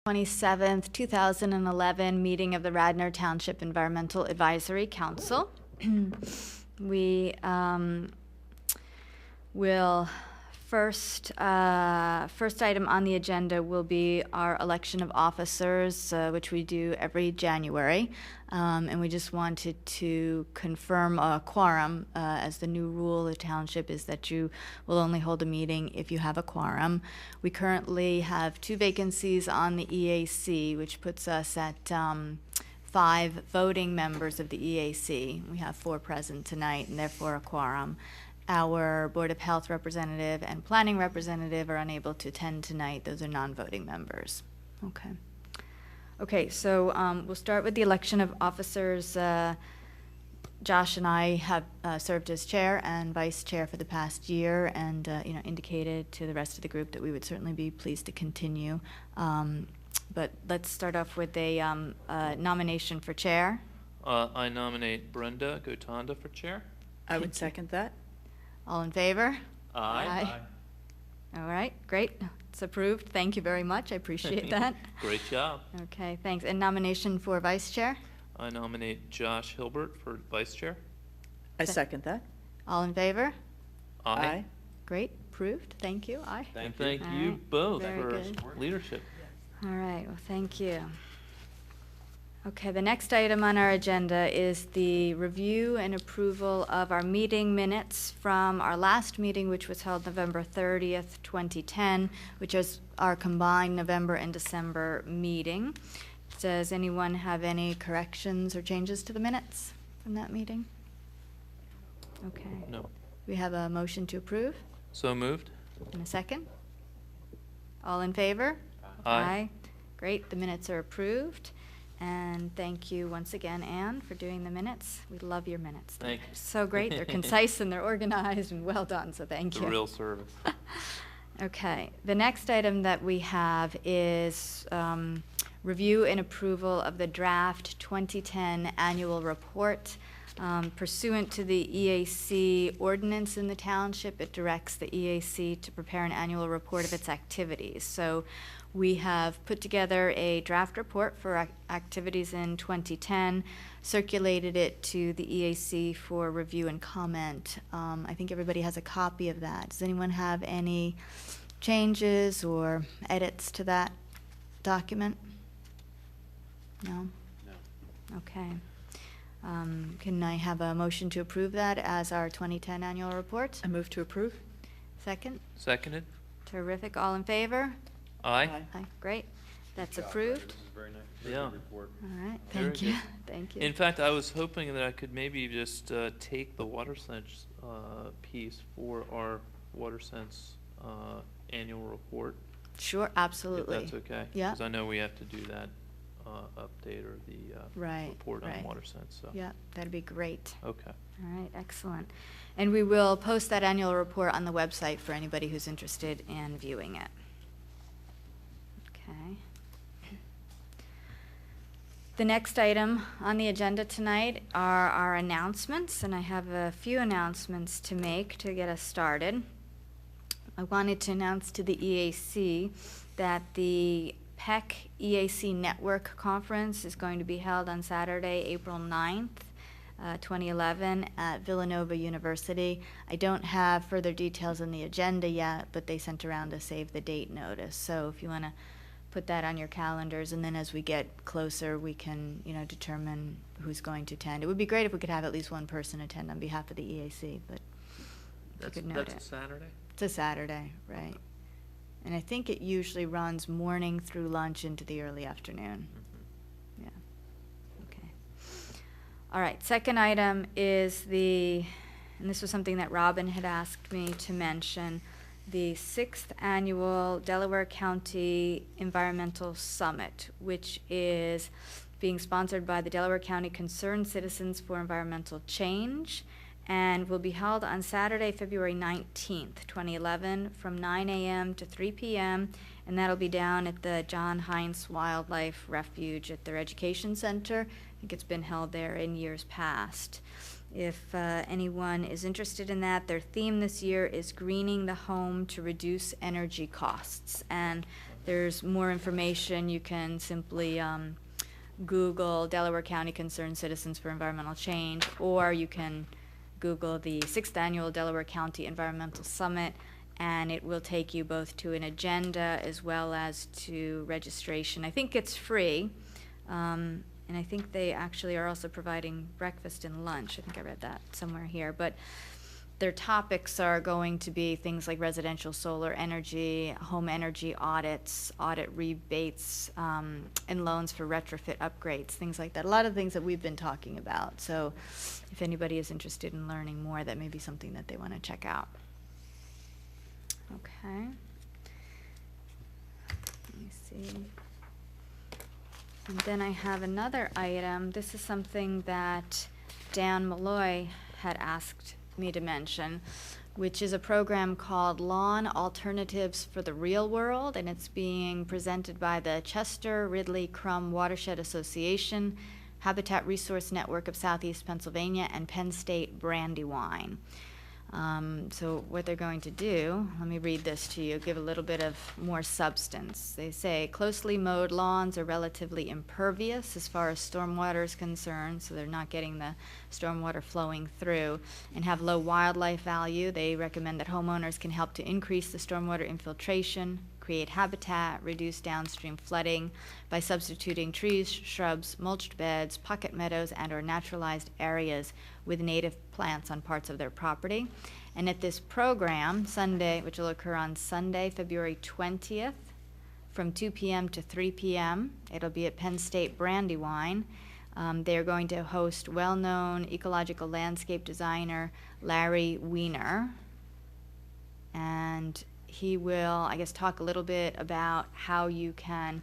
27th, 2011 meeting of the Radnor Township Environmental Advisory Council. We will first item on the agenda will be our election of officers, which we do every January. And we just wanted to confirm a quorum, as the new rule of the township is that you will only hold a meeting if you have a quorum. We currently have 2 vacancies on the EAC, which puts us at 5 voting members of the EAC. We have 4 present tonight, and therefore a quorum. Our Board of Health representative and Planning representative are unable to attend tonight. Those are non-voting members. Okay, so we'll start with the election of officers. Josh and I have served as chair and vice chair for the past year, and indicated to the rest of the group that we would certainly be pleased to continue. But let's start off with a nomination for chair. I nominate Brenda Gotanda for chair. I would second that. All in favor? Aye. All right, great. It's approved. Thank you very much. I appreciate that. Great job. Okay, thanks. And nomination for vice chair? I nominate Josh Hilbert for vice chair. I second that. All in favor? Aye. Great, approved. Thank you. Aye. And thank All you right, both very for good. leadership. All right, well, thank you. Okay, the next item on our agenda is the review and approval of our meeting minutes from our last meeting, which was held November 30th, 2010, which is our combined November and December meeting. Does anyone have any corrections or changes to the minutes from that meeting? Okay. No. We have a motion to approve. So moved. And a second? All in favor? Aye. Great, the minutes are approved. And thank you once again, Anne, for doing the minutes. We love your minutes. Thank They're you. so great. They're concise and they're organized and well done, so thank It's you. a real service. Okay, the next item that we have is review and approval of the draft 2010 annual report. Pursuant to the EAC ordinance in the township, it directs the EAC to prepare an annual report of its activities. So we have put together a draft report for activities in 2010, circulated it to the EAC for review and comment. I think everybody has a copy of that. Does anyone have any changes or edits to that document? No? No. Okay. Can I have a motion to approve that as our 2010 annual report? I move to approve. Second? Seconded. Terrific. All in favor? Aye. Aye. Great. That's approved. This is very nice. Yeah. Good report. All right. Very Thank you. good. Thank you. In fact, I was hoping that I could maybe just take the WaterSense piece for our WaterSense annual report. Sure, absolutely. If that's okay. Yeah. Because I know we have to do that update or the Right, report on right. WaterSense. So. Yeah, that'd be great. Okay. All right, excellent. And we will post that annual report on the website for anybody who's interested in viewing it. Okay. The next item on the agenda tonight are our announcements, and I have a few announcements to make to get us started. I wanted to announce to the EAC that the PEC EAC Network Conference is going to be held on Saturday, April 9th, 2011 at Villanova University. I don't have further details on the agenda yet, but they sent around a save the date notice. So if you want to put that on your calendars, and then as we get closer, we can, determine who's going to attend. It would be great if we could have at least one person attend on behalf of the EAC, but you could note That's it. a Saturday? It's a Saturday, right. And I think it usually runs morning through lunch into the early afternoon. Mm-hmm. Yeah. Okay. All right, second item is and this was something that Robin had asked me to mention, the 6th annual Delaware County Environmental Summit, which is being sponsored by the Delaware County Concerned Citizens for Environmental Change, and will be held on Saturday, February 19th, 2011, from 9 a.m. to 3 p.m., and that'll be down at the John Heinz Wildlife Refuge at their education center. I think it's been held there in years past. If anyone is interested in that, their theme this year is greening the home to reduce energy costs. And there's more information. You can simply Google Delaware County Concerned Citizens for Environmental Change, or you can Google the 6th Annual Delaware County Environmental Summit, and it will take you both to an agenda as well as to registration. I think it's free, and I think they actually are also providing breakfast and lunch. I think I read that somewhere here. But their topics are going to be things like residential solar energy, home energy audits, audit rebates, and loans for retrofit upgrades, things like that. A lot of things that we've been talking about. So if anybody is interested in learning more, that may be something that they want to check out. Okay. Let me see. And then I have another item. This is something that Dan Malloy had asked me to mention, which is a program called Lawn Alternatives for the Real World, and it's being presented by the Chester Ridley Crum Watershed Association, Habitat Resource Network of Southeast Pennsylvania, and Penn State Brandywine. So what they're going to do, let me read this to you, give a little bit of more substance. They say closely mowed lawns are relatively impervious as far as stormwater is concerned, so they're not getting the stormwater flowing through, and have low wildlife value. They recommend that homeowners can help to increase the stormwater infiltration, create habitat, reduce downstream flooding by substituting trees, shrubs, mulched beds, pocket meadows, and or naturalized areas with native plants on parts of their property. And at this program, Sunday, which will occur on Sunday, February 20th, from 2 p.m. to 3 p.m., it'll be at Penn State Brandywine. They're going to host well-known ecological landscape designer Larry Weiner, and he will, I guess, talk a little bit about how you can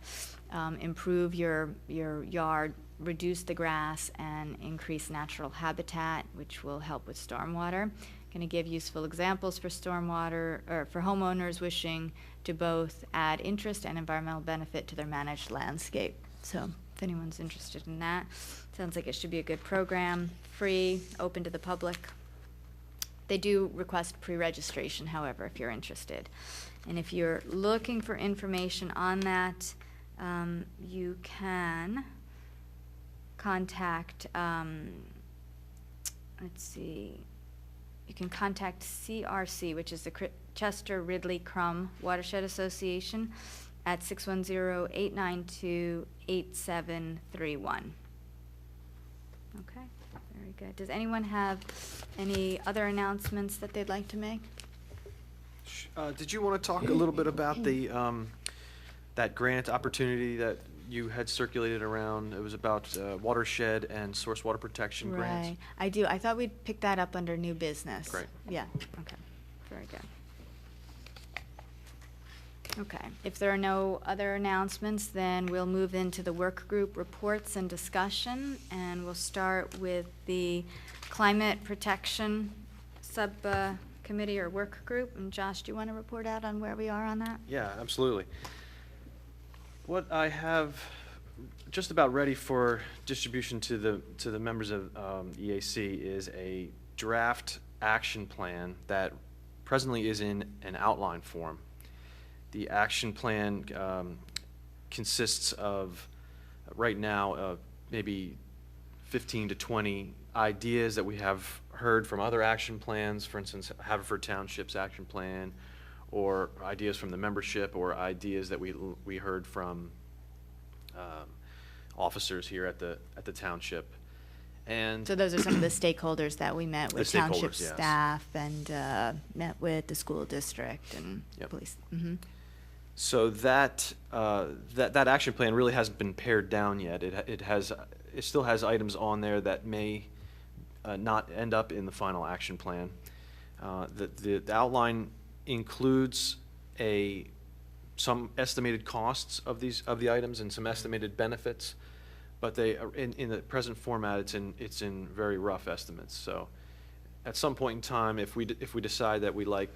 improve your yard, reduce the grass, and increase natural habitat, which will help with stormwater. Going to give useful examples for stormwater, or for homeowners wishing to both add interest and environmental benefit to their managed landscape. So if anyone's interested in that, sounds like it should be a good program, free, open to the public. They do request pre-registration, however, if you're interested. And if you're looking for information on that, you can contact, let's see, you can contact CRC, which is the Chester Ridley Crum Watershed Association, at 610-892-8731. Okay. Very good. Does anyone have any other announcements that they'd like to make? Did you want to talk a little bit about the that grant opportunity that you had circulated around? It was about watershed and source water protection grants. Right. I do. I thought we'd pick that up under new business. Great. Yeah. Okay. Very good. Okay. If there are no other announcements, then we'll move into the work group reports and discussion, and we'll start with the climate protection subcommittee or work group. And Josh, do you want to report out on where we are on that? Yeah, absolutely. What I have just about ready for distribution to the members of EAC is a draft action plan that presently is in an outline form. The action plan consists of, right now, maybe 15 to 20 ideas that we have heard from other action plans, for instance, Haverford Township's action plan, or ideas from the membership, or ideas that we heard from officers here at the township. And So those are some of the stakeholders that we met with, township stakeholders, yes. staff, and met with the school district and Yep. police. Mm-hmm. so that action plan really hasn't been pared down yet. It still has items on there that may not end up in the final action plan. The outline includes some estimated costs of the items and some estimated benefits, but they are in the present format. It's in very rough estimates. So, at some point in time, if we decide that we like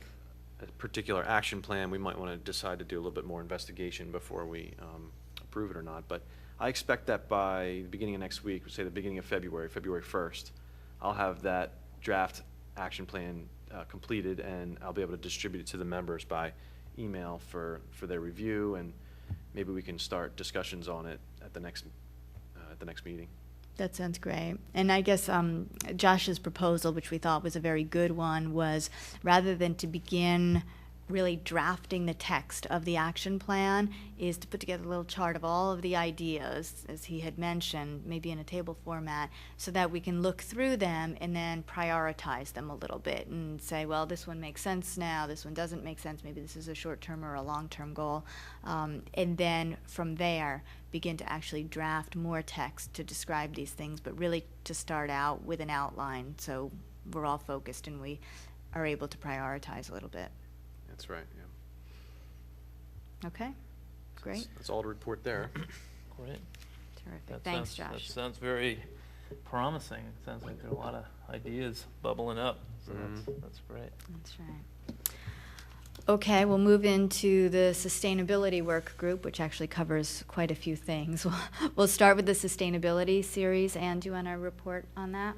a particular action plan, we might want to decide to do a little bit more investigation before we approve it or not. But I expect that by the beginning of next week, say the beginning of February 1st, I'll have that draft action plan completed, and I'll be able to distribute it to the members by email for their review, and maybe we can start discussions on it at the next meeting. That sounds great. And I guess Josh's proposal, which we thought was a very good one, was rather than to begin really drafting the text of the action plan, is to put together a little chart of all of the ideas, as he had mentioned, maybe in a table format, so that we can look through them and then prioritize them a little bit and say, well, this one makes sense now, this one doesn't make sense, maybe this is a short-term or a long-term goal. And then from there, begin to actually draft more text to describe these things, but really to start out with an outline so we're all focused and we are able to prioritize a little bit. That's right, yeah. Okay, great, That's all to report there. Great. terrific. That Thanks, sounds- Josh. That sounds very promising. It sounds like there are a lot of ideas bubbling up, so that's great. That's right. Okay, we'll move into the sustainability work group, which actually covers quite a few things. We'll start with the sustainability series. Anne, do you want to report on that?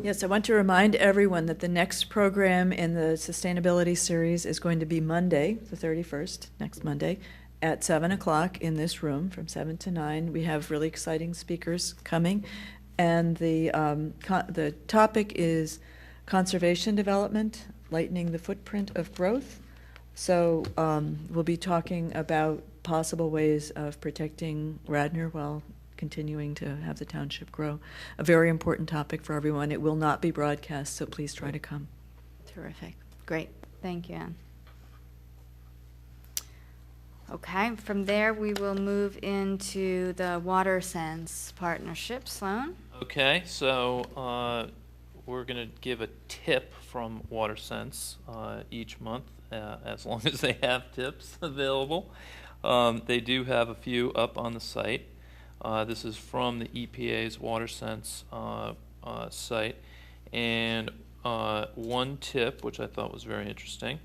Yes, I want to remind everyone that the next program in the sustainability series is going to be Monday, the 31st, next Monday, at 7 o'clock in this room, from 7 to 9. We have really exciting speakers coming, and the topic is conservation development, lightening the footprint of growth. So we'll be talking about possible ways of protecting Radnor while continuing to have the township grow. A very important topic for everyone. It will not be broadcast, so please try to come. Terrific. Great. Thank you, Anne. Okay, from there we will move into the Water Sense Partnership. Sloan? Okay, so we're going to give a tip from WaterSense each month, as long as they have tips available. They do have a few up on the site. This is from the EPA's WaterSense site. And one tip, which I thought was very interesting,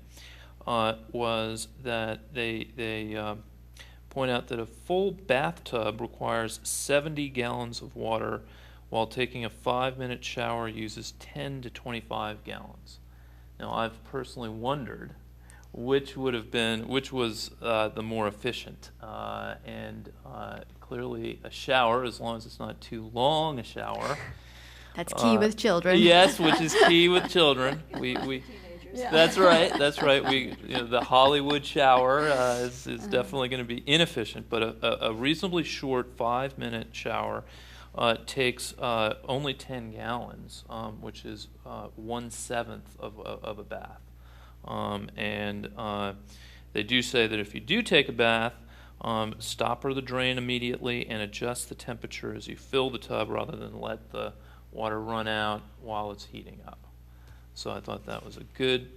was that they point out that a full bathtub requires 70 gallons of water, while taking a 5-minute shower uses 10 to 25 gallons. Now, I've personally wondered which was the more efficient, and clearly a shower, as long as it's not too long a shower. That's key with children. Yes, which is key with children. We That's right. That's right. The Hollywood shower is definitely going to be inefficient, but a reasonably short 5-minute shower takes only 10 gallons, which is 1/7 of a bath. And they do say that if you do take a bath, stopper the drain immediately and adjust the temperature as you fill the tub, rather than let the water run out while it's heating up. So I thought that was a good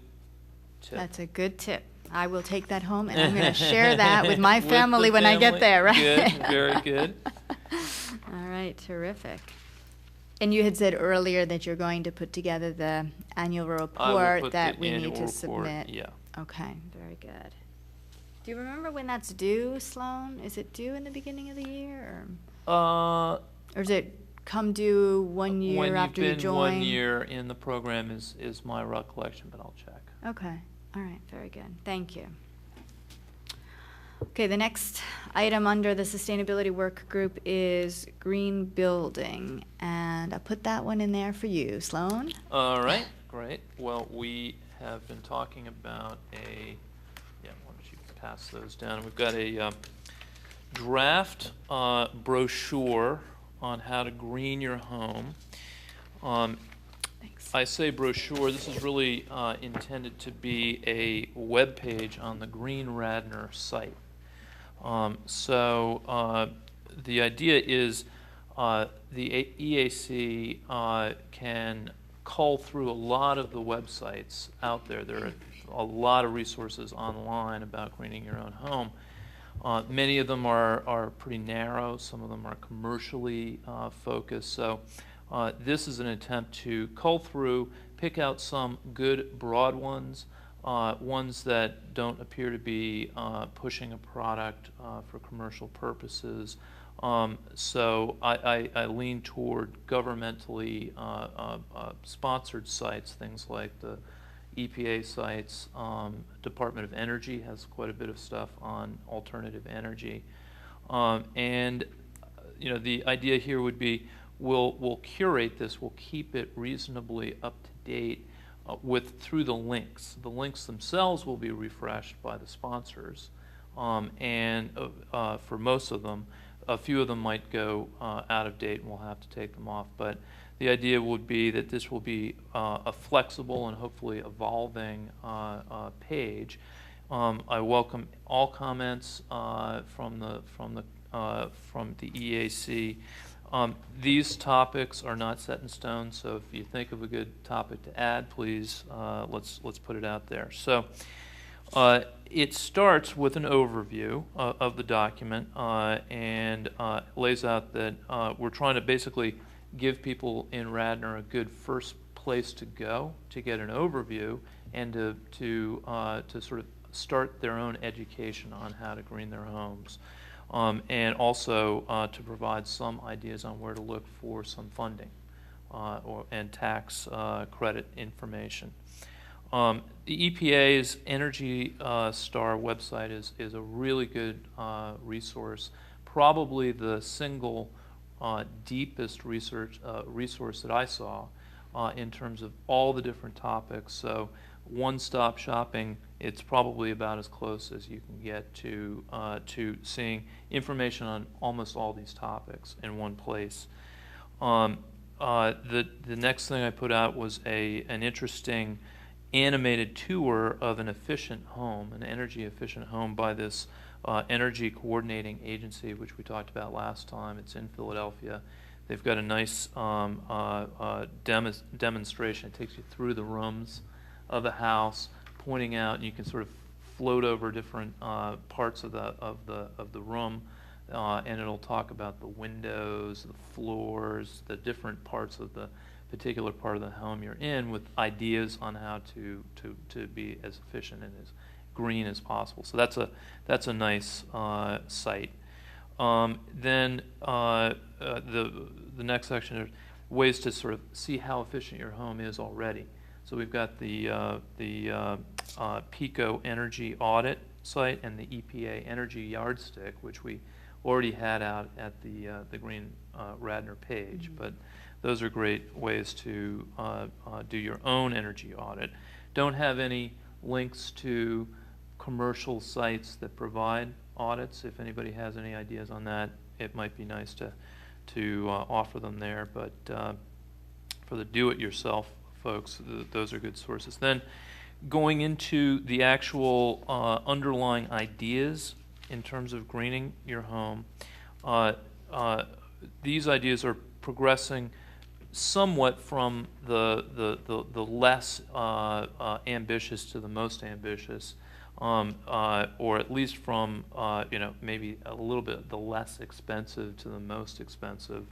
tip. That's a good tip. I will take that home, and I'm going to share that with my family when I get there, right? Good, very good. All right, terrific. And you had said earlier that you're going to put together the annual I will report put that the we need annual to report, submit. Yeah. Okay, very good. Do you remember when that's due, Sloan? Is it due in the beginning of the year? Or does it come due 1 year after you When you've been join? 1 year in the program is my recollection, but I'll check. Okay, all right, very good. Thank you. Okay, the next item under the sustainability work group is green building, and I put that one in there for you, Sloan. All right, great. Well, we have been talking about why don't you pass those down? We've got a draft brochure on how to green your home. Thanks. I say brochure, this is really intended to be a web page on the Green Radnor site. So the idea is the EAC can cull through a lot of the websites out there. There are a lot of resources online about greening your own home. Many of them are pretty narrow. Some of them are commercially focused. So this is an attempt to cull through, pick out some good broad ones, ones that don't appear to be pushing a product for commercial purposes. So I lean toward governmentally sponsored sites, things like the EPA sites. Department of Energy has quite a bit of stuff on alternative energy. And the idea here would be we'll curate this, we'll keep it reasonably up to date through the links. The links themselves will be refreshed by the sponsors, and for most of them, a few of them might go out of date and we'll have to take them off. But the idea would be that this will be a flexible and hopefully evolving page. I welcome all comments from the EAC. These topics are not set in stone, so if you think of a good topic to add, please let's put it out there. So it starts with an overview of the document and lays out that we're trying to basically give people in Radnor a good first place to go to get an overview and to sort of start their own education on how to green their homes. And also to provide some ideas on where to look for some funding and tax credit information. The EPA's Energy Star website is a really good resource, probably the single deepest resource that I saw in terms of all the different topics. So one-stop shopping, it's probably about as close as you can get to seeing information on almost all these topics in one place. The next thing I put out was an interesting animated tour of an efficient home, an energy efficient home by this energy coordinating agency, which we talked about last time. It's in Philadelphia. They've got a nice demonstration. It takes you through the rooms of the house, pointing out, and you can sort of float over different parts of the room, and it'll talk about the windows, the floors, the different parts of the particular part of the home you're in, with ideas on how to be as efficient and as green as possible. So that's a nice site. Then the next section are ways to sort of see how efficient your home is already. So we've got the PICO Energy Audit site and the EPA Energy Yardstick, which we already had out at the Green Radnor page. But those are great ways to do your own energy audit. Don't have any links to commercial sites that provide audits. If anybody has any ideas on that, it might be nice to offer them there. But for the do-it-yourself folks, those are good sources. Then going into the actual underlying ideas in terms of greening your home, these ideas are progressing somewhat from the less ambitious to the most ambitious, or at least from maybe a little bit the less expensive to the most expensive.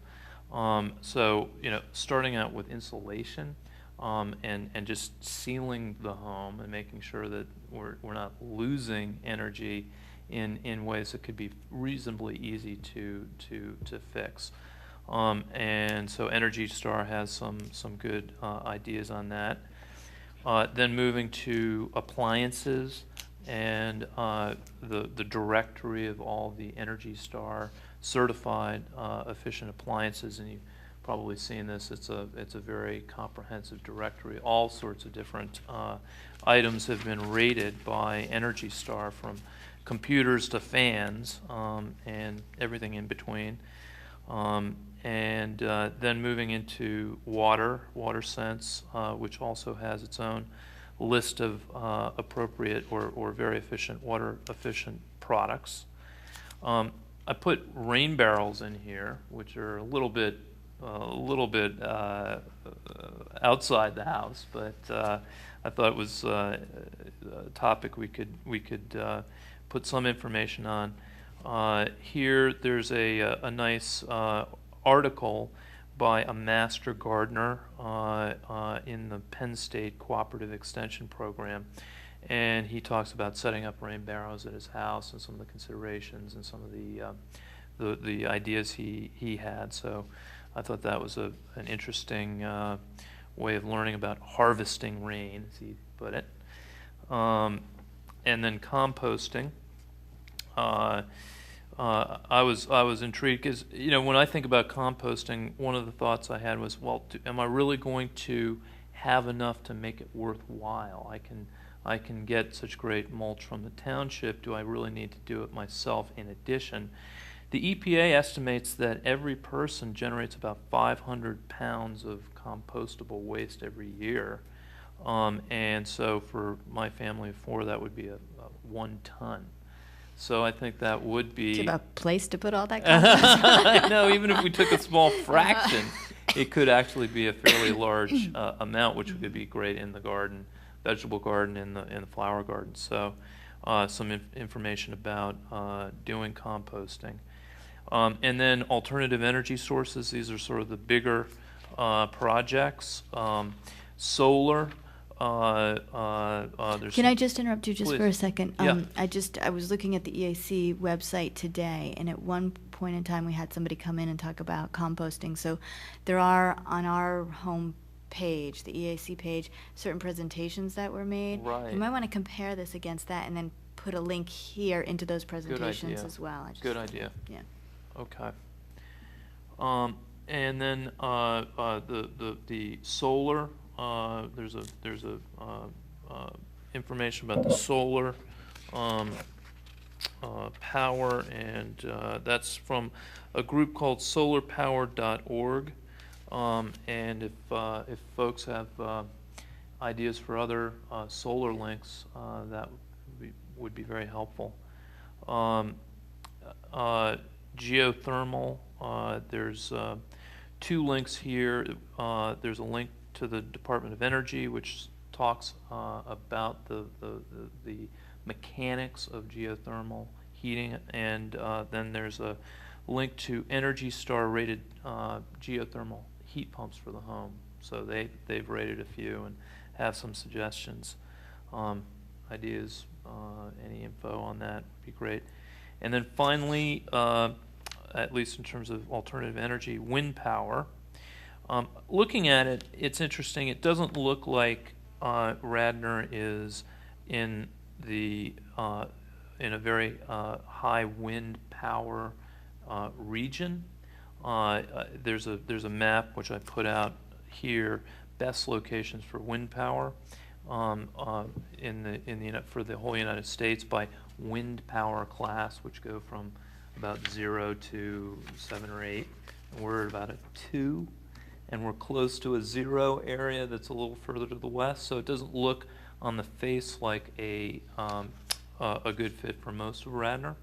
So starting out with insulation. And just sealing the home and making sure that we're not losing energy in ways that could be reasonably easy to fix. And so Energy Star has some good ideas on that. Then moving to appliances and the directory of all the Energy Star certified efficient appliances, and you probably seen this. It's a very comprehensive directory. All sorts of different items have been rated by Energy Star, from computers to fans and everything in between. And then moving into WaterSense, which also has its own list of appropriate or very efficient water efficient products. I put rain barrels in here, which are a little bit outside the house, but I thought it was a topic we could put some information on. Here, there's a nice article by a master gardener in the Penn State Cooperative Extension Program, and he talks about setting up rain barrows at his house and some of the considerations and some of the ideas he had. So I thought that was an interesting way of learning about harvesting rain, as he put it. And then composting. I was intrigued because, you know, when I think about composting, one of the thoughts I had was, well, am I really going to have enough to make it worthwhile? I can get such great mulch from the township. Do I really need to do it myself in addition? The EPA estimates that every person generates about 500 pounds of compostable waste every year. And so for my family of 4, that would be a 1 ton. So I think that would be... Do you have a place to put all that compost? No, even if we took a small fraction, it could actually be a fairly large amount, which could be great in the garden, vegetable garden, in the flower garden. So some information about doing composting. And then alternative energy sources. These are sort of the bigger projects. Solar. Can I just interrupt you just Please. for a second? Yeah. I was looking at the EAC website today, and at one point in time we had somebody come in and talk about composting. So there are on our home page, the EAC page, certain presentations that were made. Right. You might want to compare this against that and then put a link here into those presentations idea. as well. Good idea. Yeah. Okay. And then the solar. There's information about the solar power, and that's from a group called solarpower.org. And if folks have ideas for other solar links, that would be very helpful. Geothermal. There's 2 links here. There's a link to the Department of Energy, which talks about the mechanics of geothermal heating, and then there's a link to Energy Star rated geothermal heat pumps for the home. So they've rated a few and have some suggestions, ideas, any info on that would be great. And then finally, at least in terms of alternative energy, wind power. Looking at it, it's interesting. It doesn't look like Radnor is in the in a very high wind power region. There's a map which I put out here, best locations for wind power for the whole United States by wind power class, which go from about 0 to 7 or 8. And we're at about a 2. And we're close to a 0 area that's a little further to the west, so it doesn't look on the face like a good fit for most of Radnor.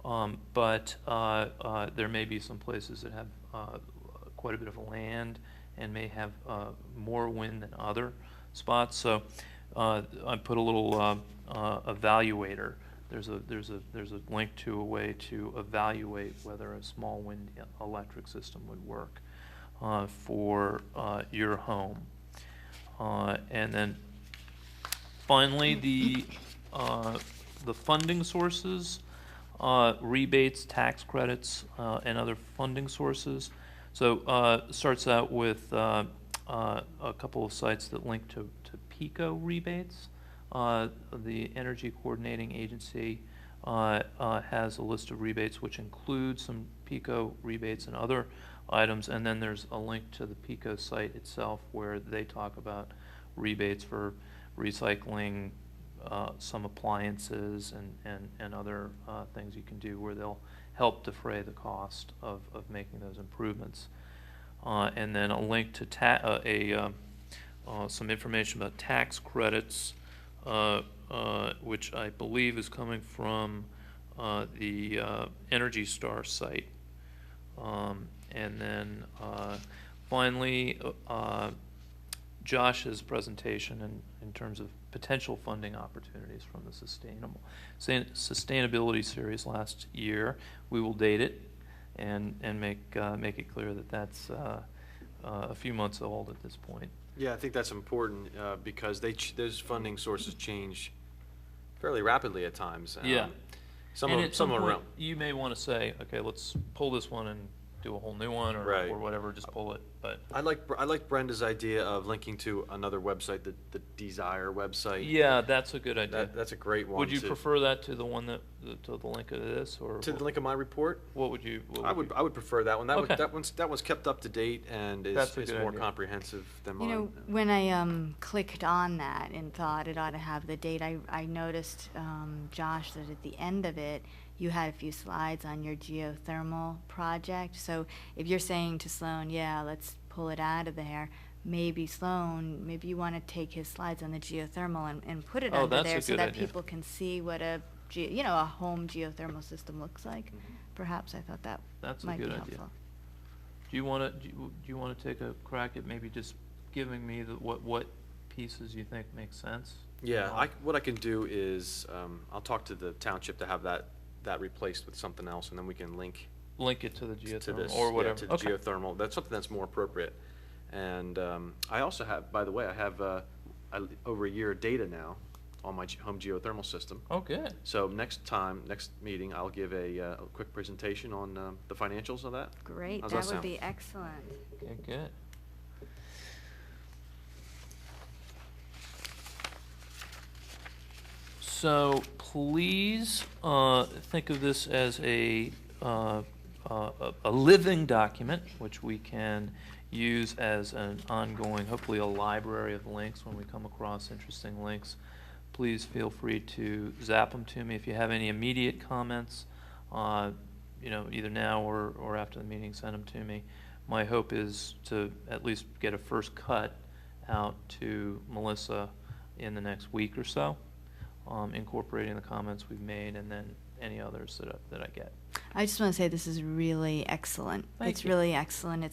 But there may be some places that have quite a bit of land and may have more wind than other spots. So I put a little evaluator. There's a link to a way to evaluate whether a small wind electric system would work for your home. And then finally, the funding sources, rebates, tax credits, and other funding sources. So it starts out with a couple of sites that link to PICO rebates. The Energy Coordinating Agency has a list of rebates which includes some PICO rebates and other items, and then there's a link to the PICO site itself where they talk about rebates for recycling some appliances and other things you can do where they'll help defray the cost of making those improvements. And then a link to some information about tax credits, which I believe is coming from the Energy Star site. And then finally, Josh's presentation in terms of potential funding opportunities from the sustainability series last year. We will date it and make it clear that that's a few months old at this point. Yeah, I think that's important because those funding sources change fairly rapidly at times. Yeah. Some and are at some point, around. you may want to say, okay, let's pull this one and do a whole new one Right. or whatever, just pull it, but. I like Brenda's idea of linking to another website, the Desire website. Yeah, that's a good idea. That's a great one. Would you prefer that to the one to the link of this, or? To the link of my report? What would you? I would prefer that one. Okay. That one's kept up to date and That's a is good more idea. comprehensive than You mine. know, when I clicked on that and thought it ought to have the date, I noticed, Josh, that at the end of it, you had a few slides on your geothermal project. So if you're saying to Sloan, yeah, let's pull it out of there, maybe Sloan, maybe you want to take his slides on the geothermal and put it Oh, under that's there a so good that idea. people can see what a home geothermal system looks like. Perhaps I thought that That's a might be good idea. helpful. Do you want to take a crack at maybe just giving me what pieces you think make sense? Yeah, what I can do is I'll talk to the township to have that replaced with something else, and then we can link Link it to the to geothermal this, or whatever. to the Okay. geothermal. That's something that's more appropriate. And I also have, by the way, I have over a year of data now on my home geothermal system. Oh, good. So next meeting, I'll give a quick presentation on the financials of that. Great, How's that that would sound? be excellent. Okay, good. So please think of this as a living document, which we can use as an ongoing, hopefully a library of links when we come across interesting links. Please feel free to zap them to me. If you have any immediate comments, either now or after the meeting, send them to me. My hope is to at least get a first cut out to Melissa in the next week or so, incorporating the comments we've made and then any others that I get. I just want to say this is really excellent. Thank It's you. really excellent.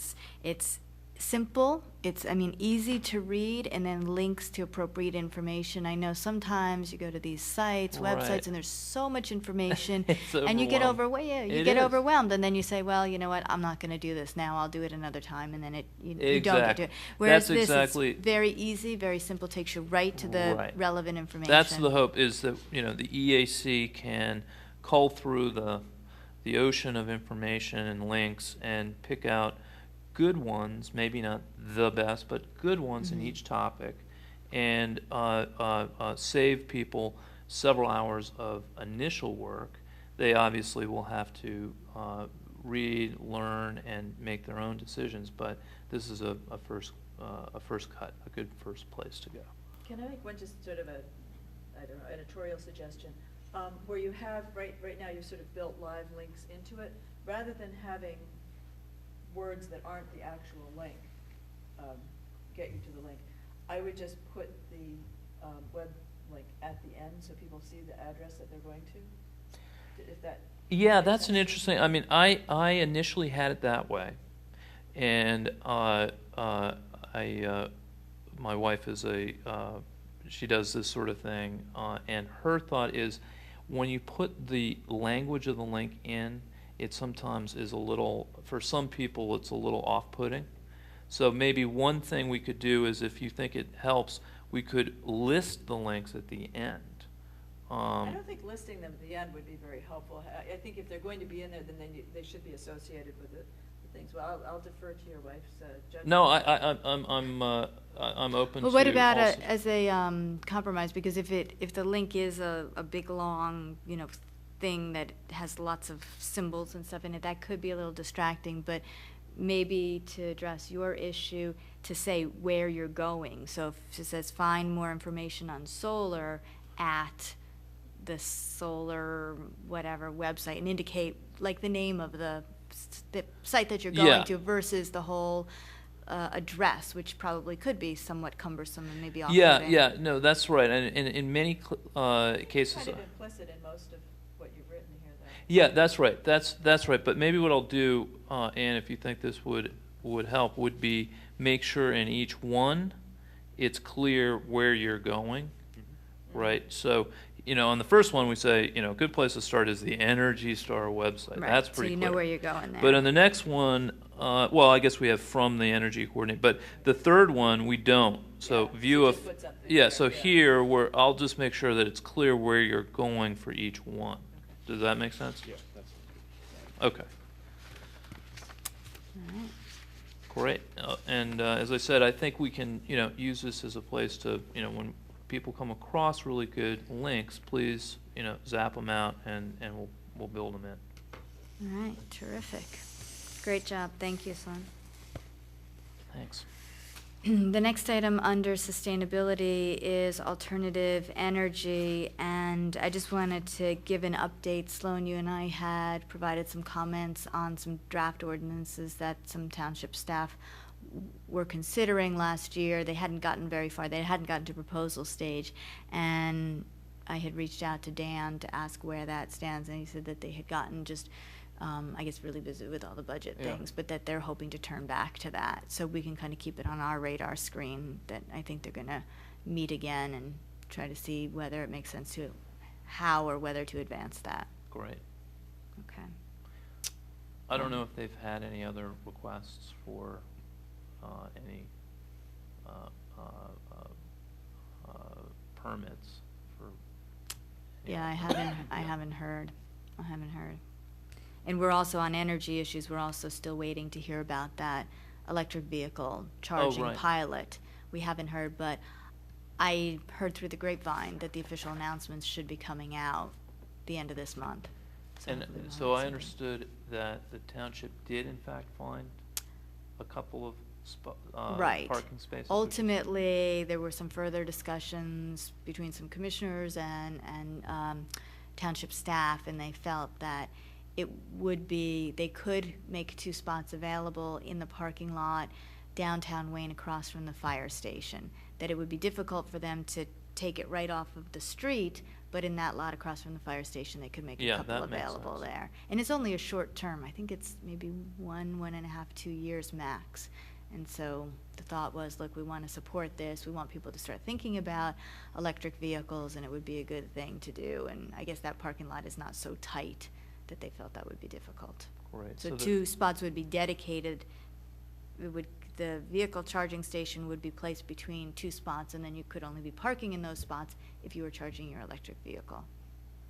It's simple. It's easy to read, and then links to appropriate information. I know sometimes you go to these sites, Right. websites, and there's so much information, It's and you get overwhelming. you It get is. overwhelmed, and then you say, well, you know what, I'm not going to do this now. I'll do it another time, and then you don't get to Exactly. it. Whereas That's this exactly- is very easy, very simple, takes you right to the Right. relevant information. That's the hope, is that, the EAC can cull through the ocean of information and links and pick out good ones, maybe not the best, but good ones in each topic, and save people several hours of initial work. They obviously will have to read, learn, and make their own decisions, but this is a first cut, a good first place to go. Can I make one just sort of editorial suggestion? Where you have, right now, you've sort of built live links into it, rather than having words that aren't the actual link, get you to the link. I would just put the web link at the end so people see the address that they're going to, if that. Yeah, makes that's an sense. interesting, I initially had it that way, and my wife is she does this sort of thing, and her thought is, when you put the language of the link in, it sometimes is a little, for some people, it's a little off-putting. So maybe one thing we could do is, if you think it helps, we could list the links at the end. I don't think listing them at the end would be very helpful. I think if they're going to be in there, then they should be associated with the things. Well, I'll defer to your wife's judgment. No, I'm open to. Well, what about also- as a compromise? Because if the link is a big long thing that has lots of symbols and stuff in it, that could be a little distracting. But maybe to address your issue, to say where you're going. So if it says find more information on solar at the solar whatever website, and indicate like the name of the site that you're going Yeah. to versus the whole address, which probably could be somewhat cumbersome and maybe Yeah, off-putting. no, that's right. And in many cases. Kind of implicit in most of what you've written here, though. Yeah, that's right. That's right. But maybe what I'll do, Ann, if you think this would help, would be make sure in each one it's clear where you're going, right? So, on the first one we say, a good place to start is the Energy Star website. Right, That's so pretty you clear. know where you're going there. But on the next one, well, I guess we have from the energy coordinate. But the third one we don't. So Yeah, view so of just put something yeah. there, So yeah. here, where I'll just make sure that it's clear where you're going for each one. Does that make sense? Yeah, that's. Okay. All right. Great. And as I said, I think we can, use this as a place to, when people come across really good links, please, zap them out and we'll build them in. All right, terrific. Great job. Thank you, Son. Thanks. The next item under sustainability is alternative energy, and I just wanted to give an update. Sloan, you and I had provided some comments on some draft ordinances that some township staff were considering last year. They hadn't gotten very far. They hadn't gotten to proposal stage, and I had reached out to Dan to ask where that stands, and he said that they had gotten just I guess really busy with all the budget things, but that they're hoping to turn back to that. So we can kind of keep it on our radar screen that I think they're going to meet again and try to see whether it makes sense to, how or whether to advance that. Great. Okay. I don't know if they've had any other requests for any permits for. Yeah, I haven't heard. And we're also on energy issues. We're also still waiting to hear about that electric vehicle charging right. pilot. We haven't heard, but I heard through the grapevine that the official announcements should be coming out the end of this month. And hopefully we'll so have I something. understood that the township did in fact find a couple of Right. parking spaces. Ultimately, there were some further discussions between some commissioners and township staff, and they felt that it would be, they could make 2 spots available in the parking lot downtown Wayne across from the fire station. That it would be difficult for them to take it right off of the street, but in that lot across from the fire station, they could make a Yeah, couple that makes available sense. there. And it's only a short term. I think it's maybe 1.5, 2 years max. And so the thought was, look, we want to support this. We want people to start thinking about electric vehicles, and it would be a good thing to do. And I guess that parking lot is not so tight that they felt that would be difficult. Great. So the- 2 spots would be dedicated. The vehicle charging station would be placed between 2 spots, and then you could only be parking in those spots if you were charging your electric vehicle.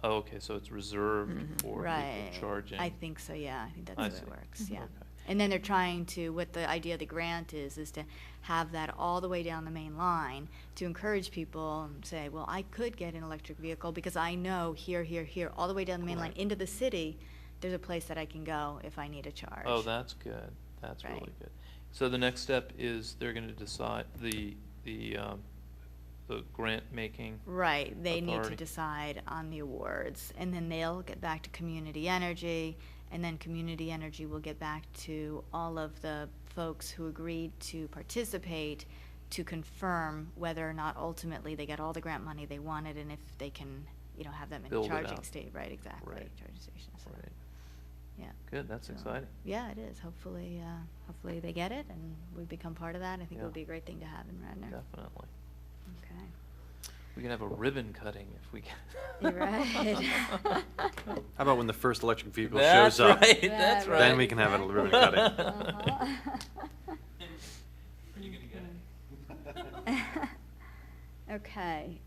Oh, okay, so it's reserved for Right. people charging. I think so, yeah. I think that's I the way see. it works, yeah. Okay. And then they're trying to, what the idea of the grant is to have that all the way down the main line to encourage people and say, well, I could get an electric vehicle because I know here, all the way down the main line Right. into the city, there's a place that I can go if I need a charge. Oh, that's good. That's Right. really good. So the next step is they're going to decide the grant making. Right, they need to authority. decide on the awards, and then they'll get back to Community Energy, and then Community Energy will get back to all of the folks who agreed to participate to confirm whether or not ultimately they got all the grant money they wanted, and if they can, have that many Build it charging out. right, exactly, Right. charging stations, so, Right. yeah. Good, that's So, exciting. Yeah, it is, hopefully they get it, and we become part of that. I think it Yeah. would be a great thing to have in Radnor. Definitely. Okay. We can have a ribbon cutting if we can. You're right. How about when the first electric vehicle That's shows up? right, Yeah, that's right. right. Then we can have a ribbon cutting. Uh-huh. Are you gonna get it? Okay,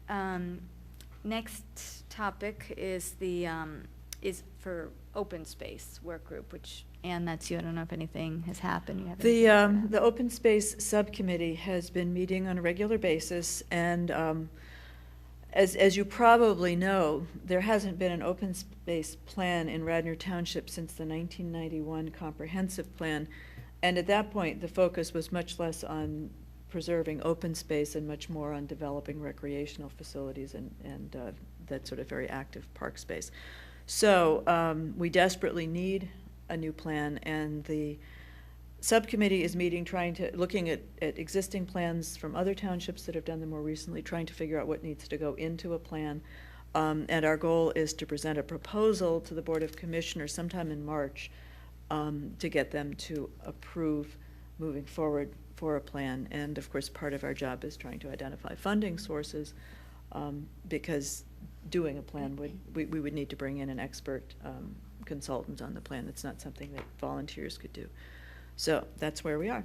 next topic is is for open space work group, which, Ann, that's you. I don't know if anything has happened. You haven't. The Open Space Subcommittee has been meeting on a regular basis, and as you probably know, there hasn't been an open space plan in Radnor Township since the 1991 Comprehensive Plan, and at that point, the focus was much less on preserving open space and much more on developing recreational facilities and that sort of very active park space. So we desperately need a new plan, and the subcommittee is meeting, looking at existing plans from other townships that have done them more recently, trying to figure out what needs to go into a plan. And our goal is to present a proposal to the Board of Commissioners sometime in March to get them to approve moving forward for a plan. And of course, part of our job is trying to identify funding sources, because doing a plan we would need to bring in an expert consultant on the plan. It's not something that volunteers could do. So that's where we are.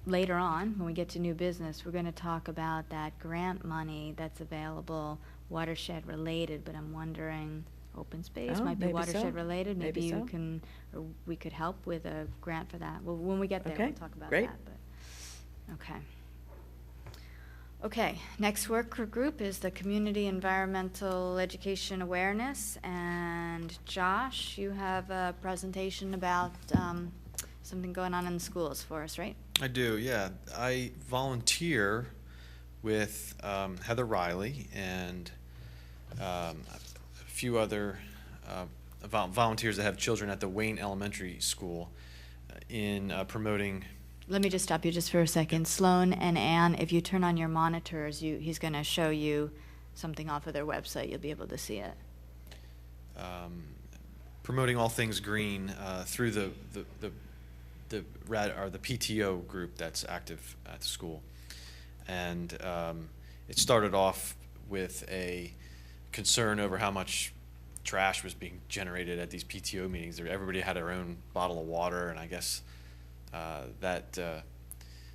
Later on, when we get to new business, we're going to talk about that grant money that's available, watershed related, but I'm wondering open space, Oh, might be maybe so. watershed related. Maybe Maybe you so. can, or we could help with a grant for that. Well, when we get there, Okay, we'll talk about great. that, but, okay. Okay, next work group is the Community Environmental Education Awareness, and Josh, you have a presentation about something going on in the schools for us, right? I do, yeah. I volunteer with Heather Riley and a few other volunteers that have children at the Wayne Elementary School in promoting. Let me just stop you just for a second. Sloan and Ann, if you turn on your monitors, he's going to show you something off of their website. You'll be able to see it. Promoting all things green through the PTO group that's active at the school, and it started off with a concern over how much trash was being generated at these PTO meetings. Everybody had their own bottle of water, and I guess that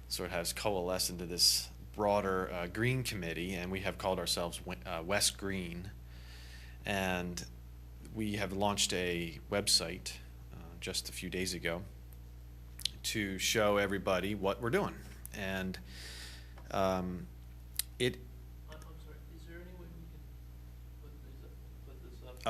sort of has coalesced into this broader green committee, and we have called ourselves West Green, and we have launched a website just a few days ago to show everybody what we're doing, and it. I'm sorry, is there any way we can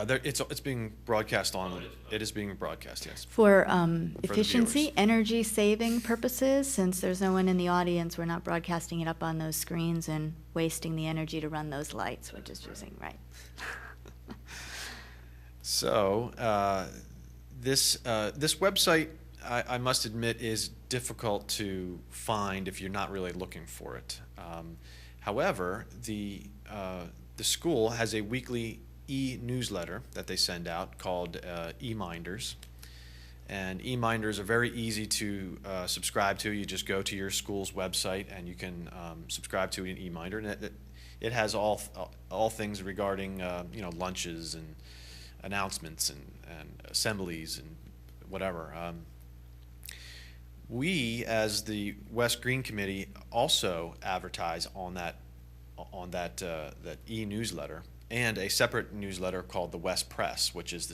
put this up? It's being broadcast on. Oh, it is? It is being broadcast, yes. For the efficiency, viewers. energy saving purposes, since there's no one in the audience, we're not broadcasting it up on those screens and wasting the energy to run those lights. We're just using, right. So this website, I must admit, is difficult to find if you're not really looking for it. However, the school has a weekly e-newsletter that they send out called e-minders, and e-minders are very easy to subscribe to. You just go to your school's website and you can subscribe to an e-minder, and it has all things regarding lunches and announcements and assemblies and whatever. We, as the West Green Committee, also advertise on that e-newsletter, and a separate newsletter called the West Press, which is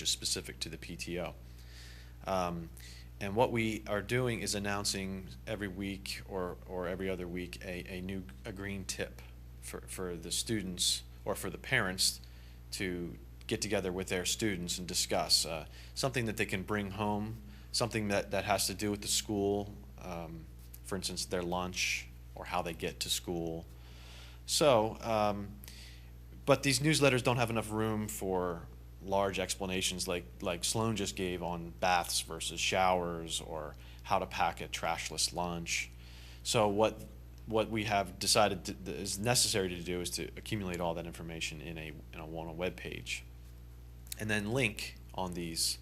specific to the PTO. And what we are doing is announcing every week or every other week a green tip for the students or for the parents to get together with their students and discuss something that they can bring home, something that has to do with the school, for instance, their lunch or how they get to school. So, but these newsletters don't have enough room for large explanations like Sloan just gave on baths versus showers or how to pack a trashless lunch. So what we have decided is necessary to do is to accumulate all that information in a web page, and then link on these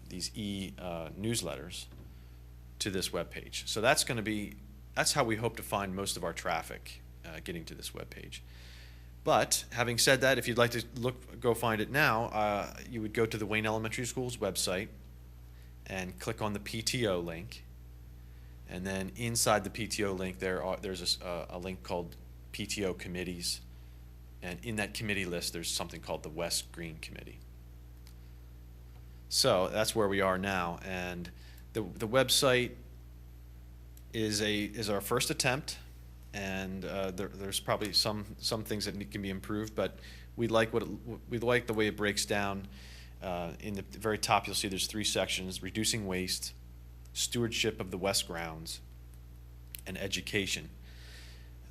newsletters to this web page. So that's how we hope to find most of our traffic getting to this web page. But having said that, if you'd like to go find it now, you would go to the Wayne Elementary School's website and click on the PTO link, and then inside the PTO link there's a link called PTO committees, and in that committee list there's something called the West Green Committee. So that's where we are now, and the website is our first attempt, and there's probably some things that can be improved, but we like the way it breaks down. In the very top, you'll see there's 3 sections: reducing waste, stewardship of the West grounds, and education.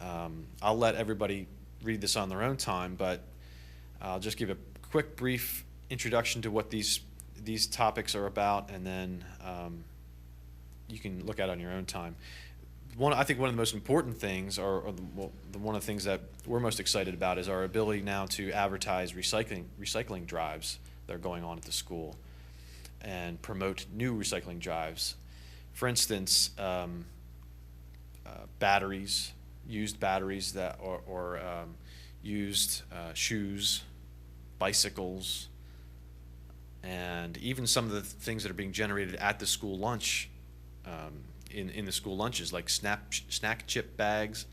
I'll let everybody read this on their own time, but I'll just give a quick, brief introduction to what these topics are about, and then you can look at it on your own time. I think one of the most important things, one of the things that we're most excited about, is our ability now to advertise recycling drives that are going on at the school and promote new recycling drives. For instance, batteries, used batteries or used shoes, bicycles, and even some of the things that are being generated at the school lunch, in the school lunches, like snack chip bags,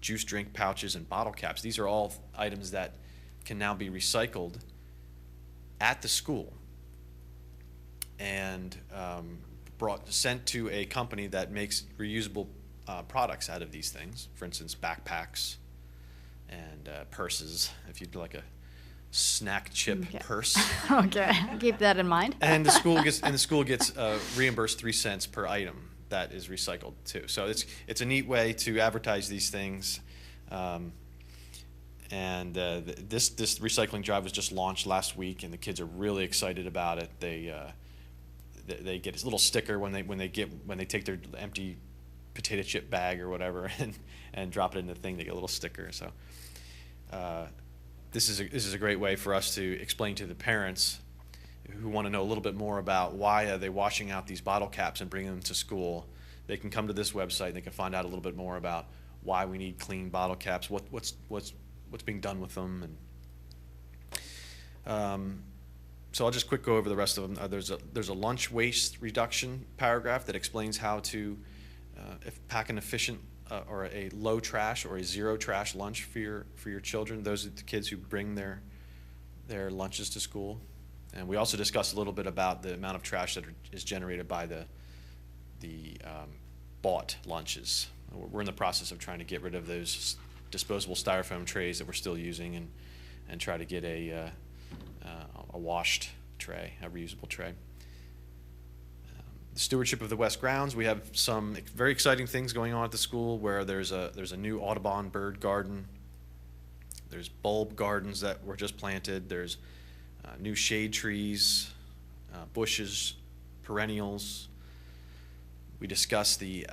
juice drink pouches, and bottle caps. These are all items that can now be recycled at the school and sent to a company that makes reusable products out of these things. For instance, backpacks and purses, if you'd like a snack chip purse. Okay, keep that in mind. And the school gets reimbursed 3 cents per item that is recycled too. So it's a neat way to advertise these things. This recycling drive was just launched last week, and the kids are really excited about it. They get a little sticker when they take their empty potato chip bag or whatever and drop it in the thing. They get a little sticker. So this is a great way for us to explain to the parents who want to know a little bit more about why are they washing out these bottle caps and bringing them to school. They can come to this website and they can find out a little bit more about why we need clean bottle caps, what's being done with them, and so I'll just quick go over the rest of them. There's a lunch waste reduction paragraph that explains how to pack an efficient or a low trash or a zero trash lunch for your children. Those are the kids who bring their lunches to school. And we also discussed a little bit about the amount of trash that is generated by the bought lunches. We're in the process of trying to get rid of those disposable styrofoam trays that we're still using and try to get a washed tray, a reusable tray. The stewardship of the West grounds. We have some very exciting things going on at the school where there's a new Audubon bird garden. There's bulb gardens that were just planted. There's new shade trees, bushes, perennials. We discussed the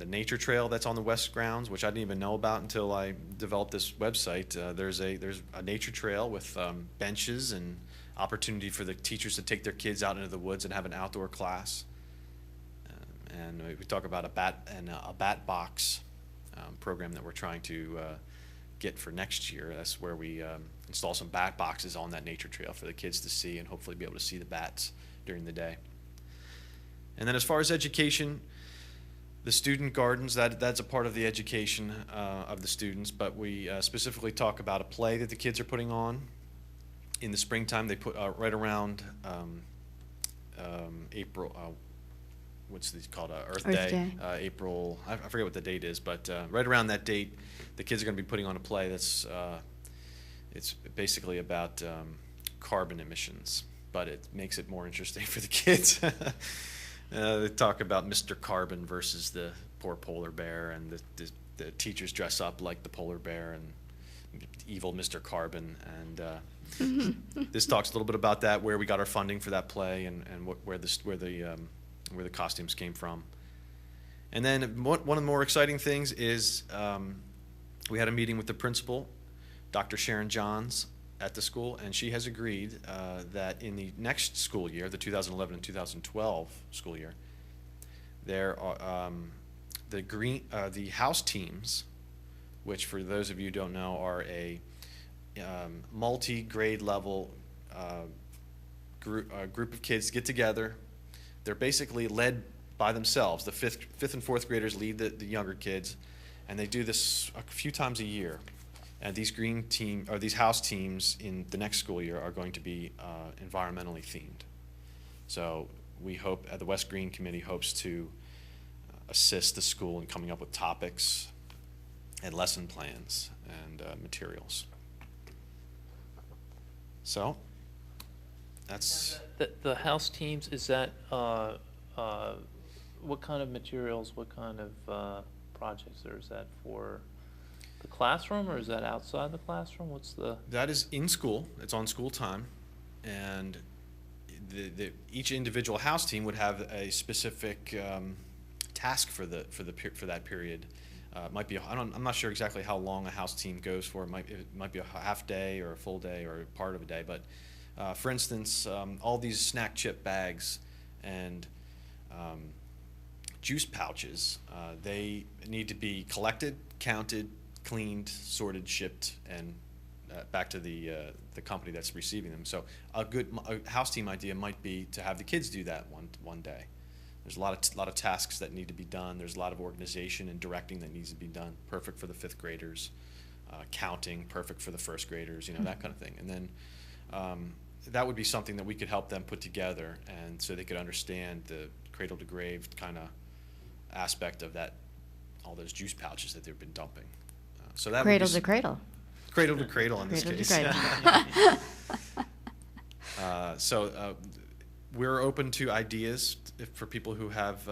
nature trail that's on the West grounds, which I didn't even know about until I developed this website. There's a nature trail with benches and opportunity for the teachers to take their kids out into the woods and have an outdoor class. And we talk about a bat box program that we're trying to get for next year. That's where we install some bat boxes on that nature trail for the kids to see and hopefully be able to see the bats during the day. And then as far as education, the student gardens, that's a part of the education of the students, but we specifically talk about a play that the kids are putting on. In the springtime, they put right around April, what's this called, Earth Day. April, I forget what the date is, but right around that date, the kids are going to be putting on a play that's, it's basically about carbon emissions, but it makes it more interesting for the kids. They talk about Mr. Carbon versus the poor polar bear, and the teachers dress up like the polar bear and evil Mr. Carbon. And this talks a little bit about that, where we got our funding for that play, and where the costumes came from. And then one of the more exciting things is we had a meeting with the principal, Dr. Sharon Johns, at the school, and she has agreed that in the next school year, the 2011 and 2012 school year, there are the house teams, which for those of you who don't know are a multi-grade level group of kids get together. They're basically led by themselves. The fifth and fourth graders lead the younger kids, and they do this a few times a year. And these house teams in the next school year are going to be environmentally themed. So we hope, the West Green Committee hopes to assist the school in coming up with topics and lesson plans and materials. So that's the house teams. Is that what kind of materials? What kind of projects? Or is that for the classroom, or is that outside the classroom? What's the? That is in school. It's on school time, and each individual house team would have a specific task for that period. Might be I'm not sure exactly how long a house team goes for. It might be a half day or a full day or part of a day. But for instance, all these snack chip bags and juice pouches, they need to be collected, counted, cleaned, sorted, shipped, and back to the company that's receiving them. So a house team idea might be to have the kids do that one day. There's a lot of tasks that need to be done. There's a lot of organization and directing that needs to be done. Perfect for the fifth graders. Counting, perfect for the first graders. That kind of thing. And then that would be something that we could help them put together, and so they could understand the cradle to grave kind of aspect of that, all those juice pouches that they've been dumping. So that Cradle would be to cradle. Cradle to cradle in this Cradle to case. cradle. We're open to ideas for people who have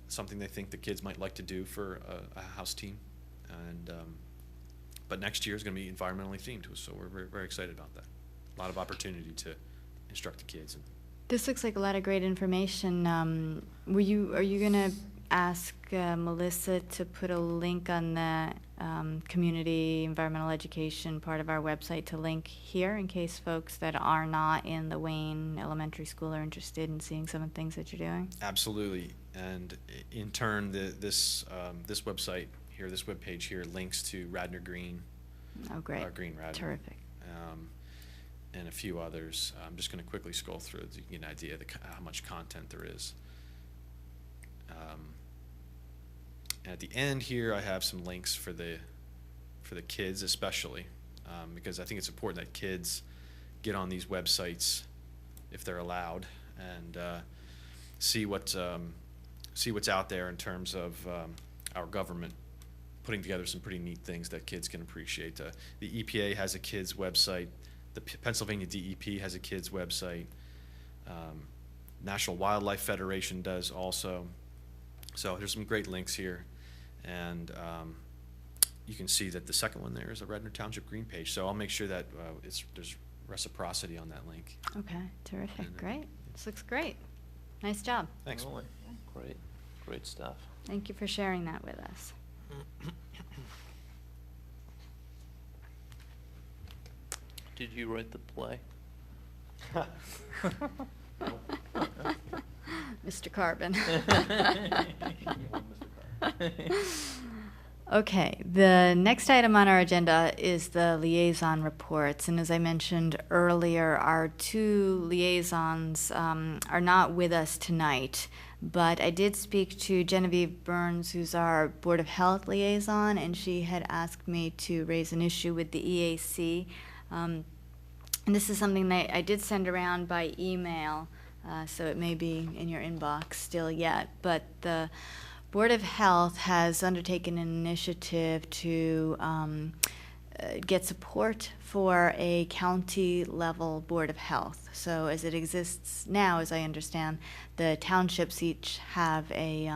something they think the kids might like to do for a house team, and but next year is going to be environmentally themed, so we're very, very excited about that. A lot of opportunity to instruct the kids. This looks like a lot of great information. Are you going to ask Melissa to put a link on the community environmental education part of our website to link here in case folks that are not in the Wayne Elementary School are interested in seeing some of the things that you're doing? Absolutely, and in turn, this website here, this webpage here, links to Radnor Green. Oh, great! Green Radnor. Terrific. And a few others. I'm just going to quickly scroll through to get an idea of how much content there is. And at the end here, I have some links for the kids, especially because I think it's important that kids get on these websites if they're allowed, and see what's out there in terms of our government putting together some pretty neat things that kids can appreciate. The EPA has a kids website. The Pennsylvania DEP has a kids website. National Wildlife Federation does also. So there's some great links here, and you can see that the second one there is a Radnor Township Green page. So I'll make sure that there's reciprocity on that link. Okay, terrific. And, Great. This looks great. Nice job. Thanks. Really? Great stuff. Thank you for sharing that with us. Did you write the play? Mr. Carbon. Okay, the next item on our agenda is the liaison reports. And as I mentioned earlier, our two liaisons are not with us tonight. But I did speak to Genevieve Burns, who's our Board of Health liaison, and she had asked me to raise an issue with the EAC. And this is something that I did send around by email, so it may be in your inbox still yet. But the Board of Health has undertaken an initiative to get support for a county-level Board of Health. So as it exists now, as I understand, the townships each have a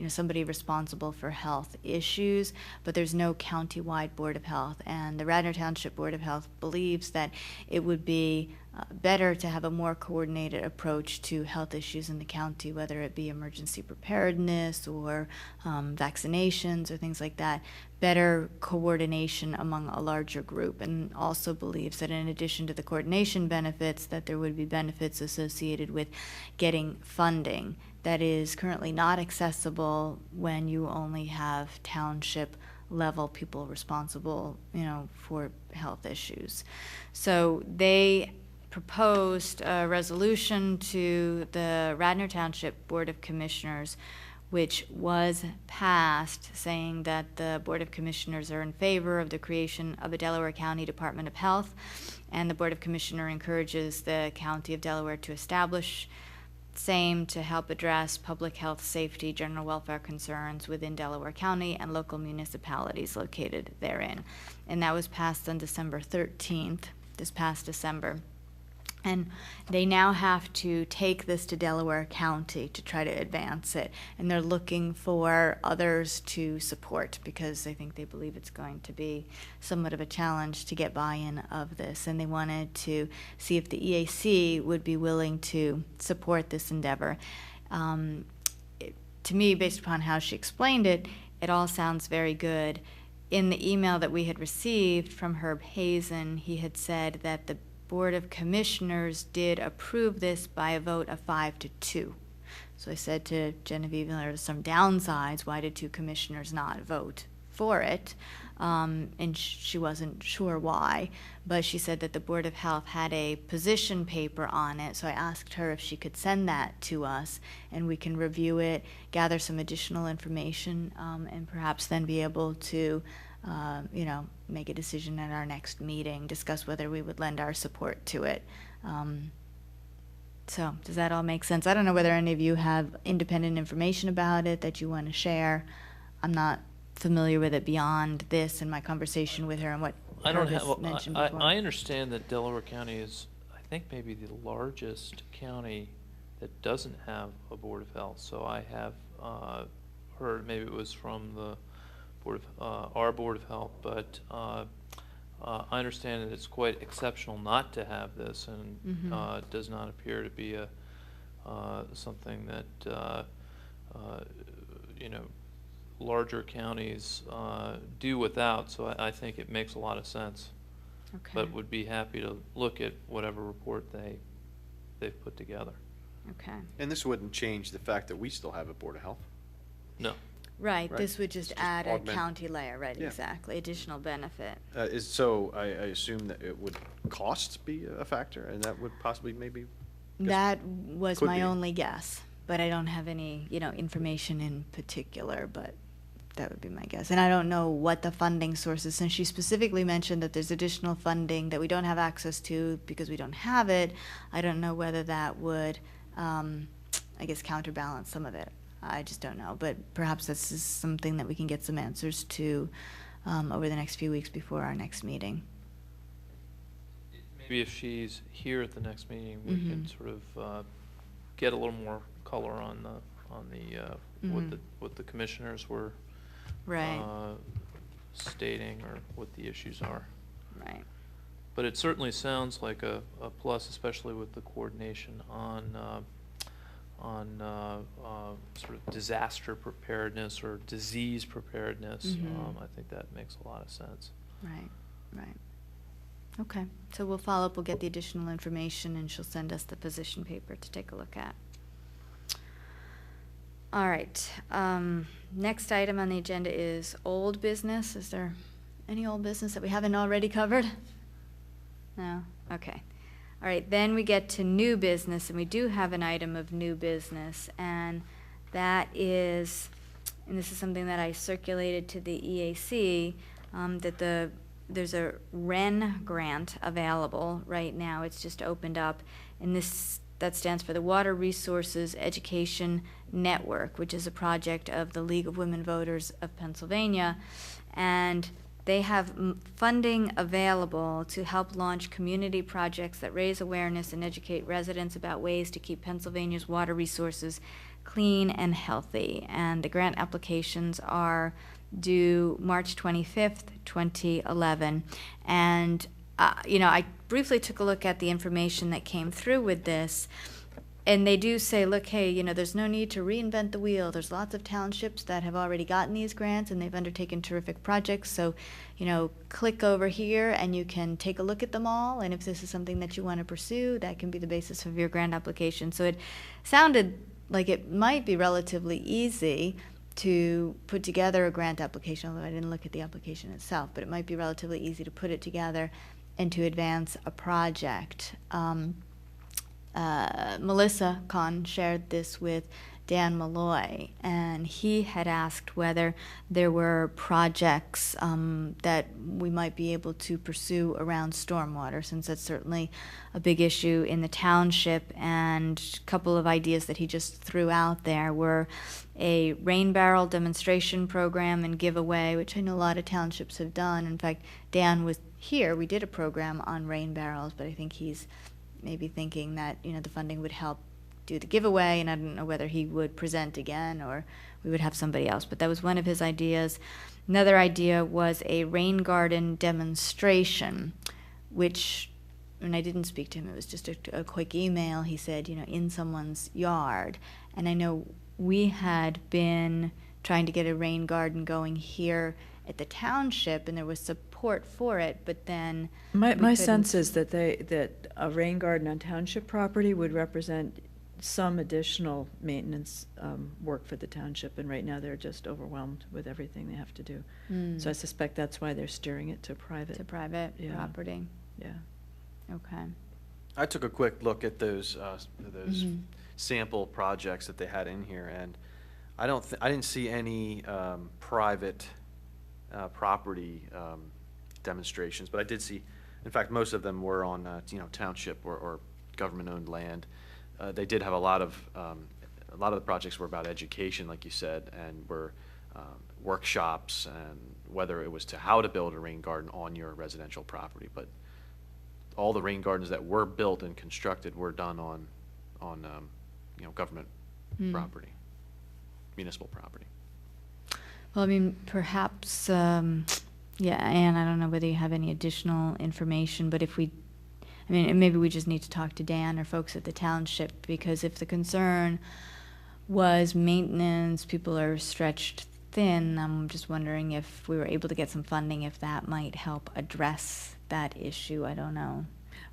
somebody responsible for health issues, but there's no county-wide Board of Health. And the Radnor Township Board of Health believes that it would be better to have a more coordinated approach to health issues in the county, whether it be emergency preparedness or vaccinations or things like that. Better coordination among a larger group, and also believes that in addition to the coordination benefits, that there would be benefits associated with getting funding that is currently not accessible when you only have township level people responsible, for health issues. So they proposed a resolution to the Radnor Township Board of Commissioners, which was passed, saying that the Board of Commissioners are in favor of the creation of a Delaware County Department of Health, and the Board of Commissioners encourages the County of Delaware to establish same to help address public health, safety, general welfare concerns within Delaware County and local municipalities located therein. And that was passed on December 13th, this past December. And they now have to take this to Delaware County to try to advance it. And they're looking for others to support, because I think they believe it's going to be somewhat of a challenge to get buy-in of this. And they wanted to see if the EAC would be willing to support this endeavor. To me, based upon how she explained it, it all sounds very good. In the email that we had received from Herb Hazen, he had said that the Board of Commissioners did approve this by a vote of 5-2. So I said to Genevieve, there are some downsides. Why did two commissioners not vote for it? And she wasn't sure why, but she said that the Board of Health had a position paper on it. So I asked her if she could send that to us, and we can review it, gather some additional information, and perhaps then be able to make a decision at our next meeting, discuss whether we would lend our support to it. So does that all make sense? I don't know whether any of you have independent information about it that you want to share. I'm not familiar with it beyond this and my conversation with her and what I don't Purvis have, mentioned I before. understand that Delaware County is, I think, maybe the largest county that doesn't have a Board of Health. So I have heard, maybe it was from the Board of, our Board of Health, but I understand that it's quite exceptional not to have this, and Mhm. does not appear to be a something that you know, larger counties do without. So I think it makes a lot of sense. Okay. But would be happy to look at whatever report they've put together. Okay. And this wouldn't change the fact that we still have a Board of Health. No. Right, Right. this would just Just add a augment. county layer, right, Yeah. exactly, additional benefit. So I assume that it would cost be a factor, and that would possibly maybe. That was could my be. only guess, but I don't have any, information in particular, but that would be my guess. And I don't know what the funding source is, since she specifically mentioned that there's additional funding that we don't have access to because we don't have it. I don't know whether that would, I guess, counterbalance some of it. I just don't know, but perhaps this is something that we can get some answers to over the next few weeks before our next meeting. Maybe if she's here at the next meeting, we can Mhm. sort of get a little more color on the Mhm. what the commissioners were Right, stating, or what the issues are. right. But it certainly sounds like a plus, especially with the coordination on sort of disaster preparedness or disease preparedness. Mhm. I think that makes a lot of sense. Right, right. Okay, so we'll follow up, we'll get the additional information, and she'll send us the position paper to take a look at. All right, next item on the agenda is old business. Is there any old business that we haven't already covered? No? Okay. All right, then we get to new business, and we do have an item of new business, and that is, and this is something that I circulated to the EAC, that there's a REN grant available right now. It's just opened up, and that stands for the Water Resources Education Network, which is a project of the League of Women Voters of Pennsylvania, and they have funding available to help launch community projects that raise awareness and educate residents about ways to keep Pennsylvania's water resources clean and healthy. And the grant applications are due March 25th, 2011. And, I briefly took a look at the information that came through with this. And they do say, look, hey, there's no need to reinvent the wheel. There's lots of townships that have already gotten these grants, and they've undertaken terrific projects. So, click over here, and you can take a look at them all. And if this is something that you want to pursue, that can be the basis of your grant application. So it sounded like it might be relatively easy to put together a grant application, although I didn't look at the application itself, but it might be relatively easy to put it together and to advance a project. Melissa Kahn shared this with Dan Malloy, and he had asked whether there were projects that we might be able to pursue around stormwater, since that's certainly a big issue in the township. And a couple of ideas that he just threw out there were a rain barrel demonstration program and giveaway, which I know a lot of townships have done. In fact, Dan was here. We did a program on rain barrels, but I think he's maybe thinking that, the funding would help do the giveaway, and I don't know whether he would present again or we would have somebody else, but that was one of his ideas. Another idea was a rain garden demonstration, which, when I didn't speak to him, it was just a quick email. He said, in someone's yard. And I know we had been trying to get a rain garden going here at the township, and there was support for it, but then My we sense couldn't- is that a rain garden on township property would represent some additional maintenance work for the township, and right now they're just overwhelmed with everything they have to do. So I suspect that's why they're steering it to private. to private Yeah. property. Yeah. Okay. I took a quick look at those Mhm. sample projects that they had in here, and I didn't see any private property demonstrations, but I did see, in fact, most of them were on township or government-owned land. They did have a lot of the projects were about education, like you said, and were workshops, and whether it was to how to build a rain garden on your residential property. But all the rain gardens that were built and constructed were done on government property, municipal property. Well, I mean, perhaps, Anne, I don't know whether you have any additional information, but maybe we just need to talk to Dan or folks at the township, because if the concern was maintenance, people are stretched thin, I'm just wondering if we were able to get some funding, if that might help address that issue. I don't know.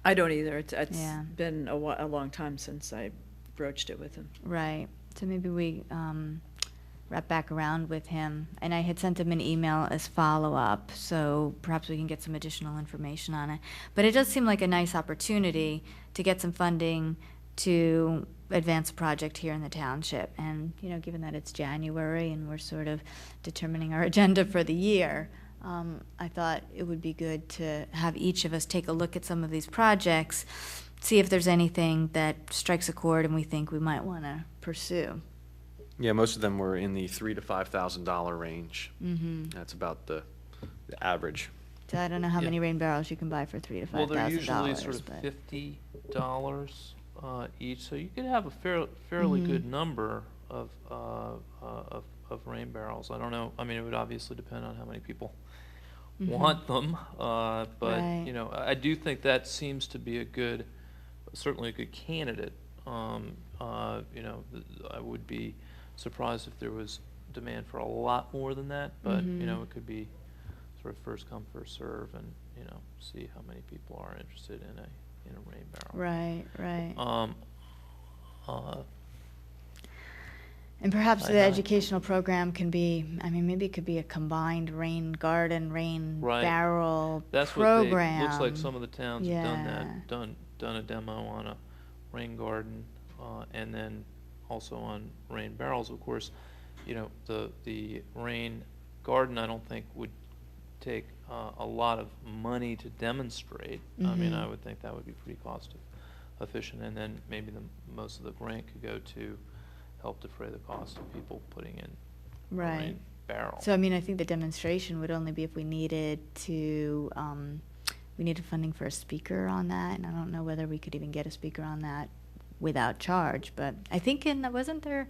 I don't either. It's Yeah. been a long time since I broached it with him. Right. So maybe we wrap back around with him. And I had sent him an email as follow-up, so perhaps we can get some additional information on it. But it does seem like a nice opportunity to get some funding to advance a project here in the township. And, given that it's January and we're sort of determining our agenda for the year, I thought it would be good to have each of us take a look at some of these projects, see if there's anything that strikes a chord and we think we might want to pursue. Yeah, most of them were in the $3,000 to $5,000 range. Mm-hmm. That's about the average. So I don't know how Yeah. many rain barrels you can buy for $3,000 to $5,000. Well, they're usually sort of but- $50 each, so you could have a fairly Mhm. good number of rain barrels. I don't know. I mean, it would obviously depend on how many people Mhm. want them, but Right. I do think that seems to be certainly a good candidate. I would be surprised if there was demand for a lot more than that, but Mhm. it could be sort of first come, first serve, and see how many people are interested in a rain barrel. Right. Uh, And perhaps I the know. educational program can be, maybe it could be a combined rain garden, rain Right. barrel That's program. looks like some of the towns have done Yeah. that, done a demo on a rain garden, and then also on rain barrels. Of course, the rain garden, I don't think would take a lot of money to demonstrate. I mean, I Mhm. would think that would be pretty cost efficient, and then maybe most of the grant could go to help defray the cost of people putting in a Right. rain barrel. So, I think the demonstration would only be if we needed to, we needed funding for a speaker on that, and I don't know whether we could even get a speaker on that without charge, but I think wasn't there a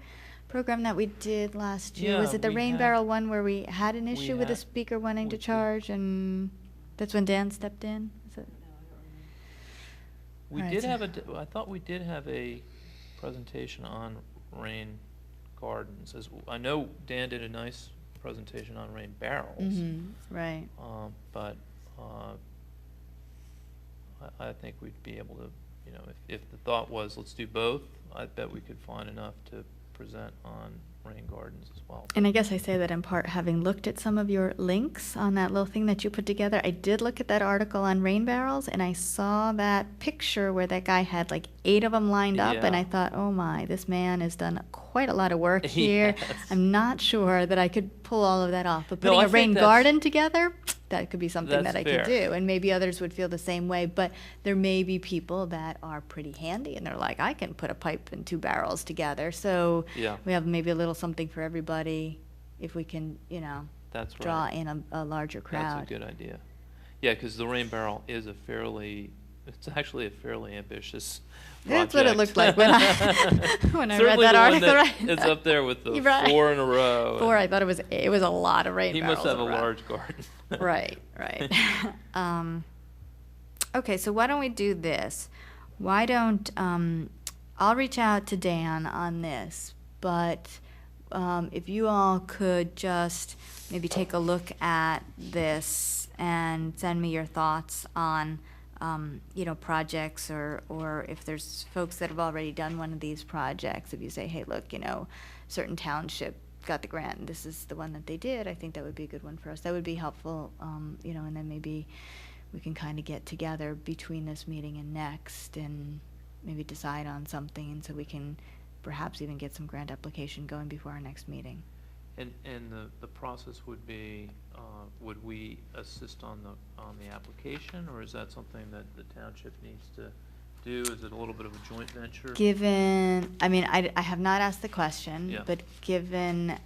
program that we did last year? Yeah, Was it the we rain had- barrel one where we had an issue with a had- speaker wanting to we did. charge, and that's when Dan stepped in? Is it? We Right, did so- have I thought we did have a presentation on rain gardens. I know Dan did a nice presentation on rain barrels. Mhm. Right. But I think we'd be able to, if the thought was, let's do both, I bet we could find enough to present on rain gardens as well. And I guess I say that in part having looked at some of your links on that little thing that you put together. I did look at that article on rain barrels, and I saw that picture where that guy had like 8 of them lined up, and Yeah. I thought, oh my, this man has done quite a lot of work He here. has. I'm not sure that I could pull all of that off, but No, putting I a think rain that's- garden together, that could be something That's that I fair. could do, and maybe others would feel the same way. But there may be people that are pretty handy, and they're like, I can put a pipe and 2 barrels together. So Yeah. we have maybe a little something for everybody if we can, That's right. draw in a larger crowd. That's a good idea. Yeah, because the rain barrel is it's actually a fairly ambitious That's what it project. looked like when I when I read Certainly that the one article. Right? It's up there with the You're right. 4 in a row. 4. I thought it was a lot of rain He barrels. must have in a row. large garden. Right. Okay, so why don't we do this? Why don't I'll reach out to Dan on this, but if you all could just maybe take a look at this and send me your thoughts on projects, or if there's folks that have already done one of these projects. If you say, hey, look, certain township got the grant, and this is the one that they did, I think that would be a good one for us. That would be helpful, and then maybe we can kind of get together between this meeting and next and maybe decide on something, and so we can perhaps even get some grant application going before our next meeting. And the process would be, would we assist on the application, or is that something that the township needs to do? Is it a little bit of a joint venture? Given, I mean, I have not asked the question, Yeah. but given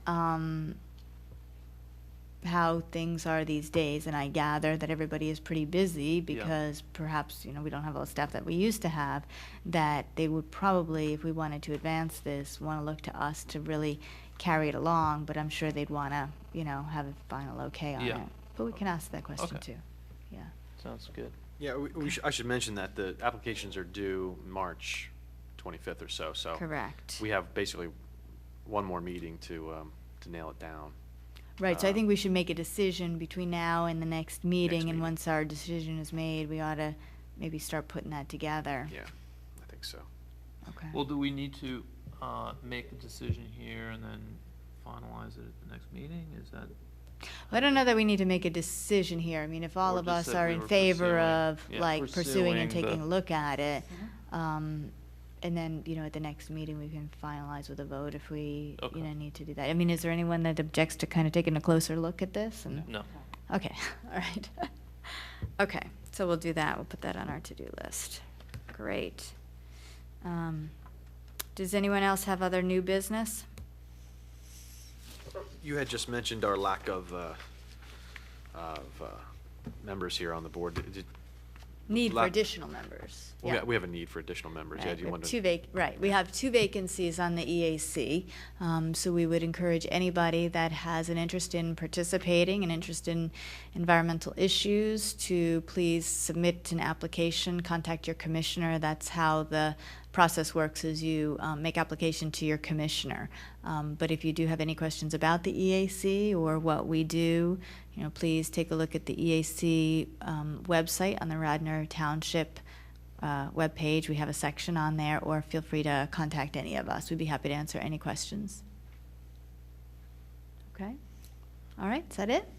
how things are these days, and I gather that everybody is pretty busy because perhaps, we don't have all the staff that we used to have, that they would probably, if we wanted to advance this, want to look to us to really carry it along, but I'm sure they'd want to, have a final okay on Yeah. it. But we can ask that question Okay. too. Yeah. Sounds good. Yeah, I should mention that the applications are due March 25th or so, so. Correct. We have basically one more meeting to nail it down. Right, so I think we should make a decision between now and the next meeting, and meeting. once our decision is made, we ought to maybe start putting that together. Yeah, I think so. Okay. Well, do we need to make a decision here and then finalize it at the next meeting? Is that? I don't know that we need to make a decision here. I mean, if all Or of just us that are we in were favor pursuing- of, yeah, pursuing and pursuing taking the- a look at it, and then, at the next meeting, we can finalize with a vote if we, Okay. need to do that. I mean, is there anyone that objects to kind of taking a closer look at this? And No. Okay, all right. Okay, so we'll do that. We'll put that on our to-do list. Great. Does anyone else have other new business? You had just mentioned our lack of members here on the board. Need for Lack- additional members. Yeah. We have a need for additional members. Yeah, Right, do we you have want two to? right, we have 2 vacancies on the EAC. So we would encourage anybody that has an interest in participating, an interest in environmental issues, to please submit an application, contact your commissioner. That's how the process works, is you make application to your commissioner. But if you do have any questions about the EAC or what we do, please take a look at the EAC website on the Radnor Township webpage. We have a section on there, or feel free to contact any of us. We'd be happy to answer any questions. Okay? All right, is that it?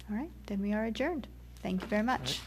All right, then we are adjourned. Thank you very much. Right.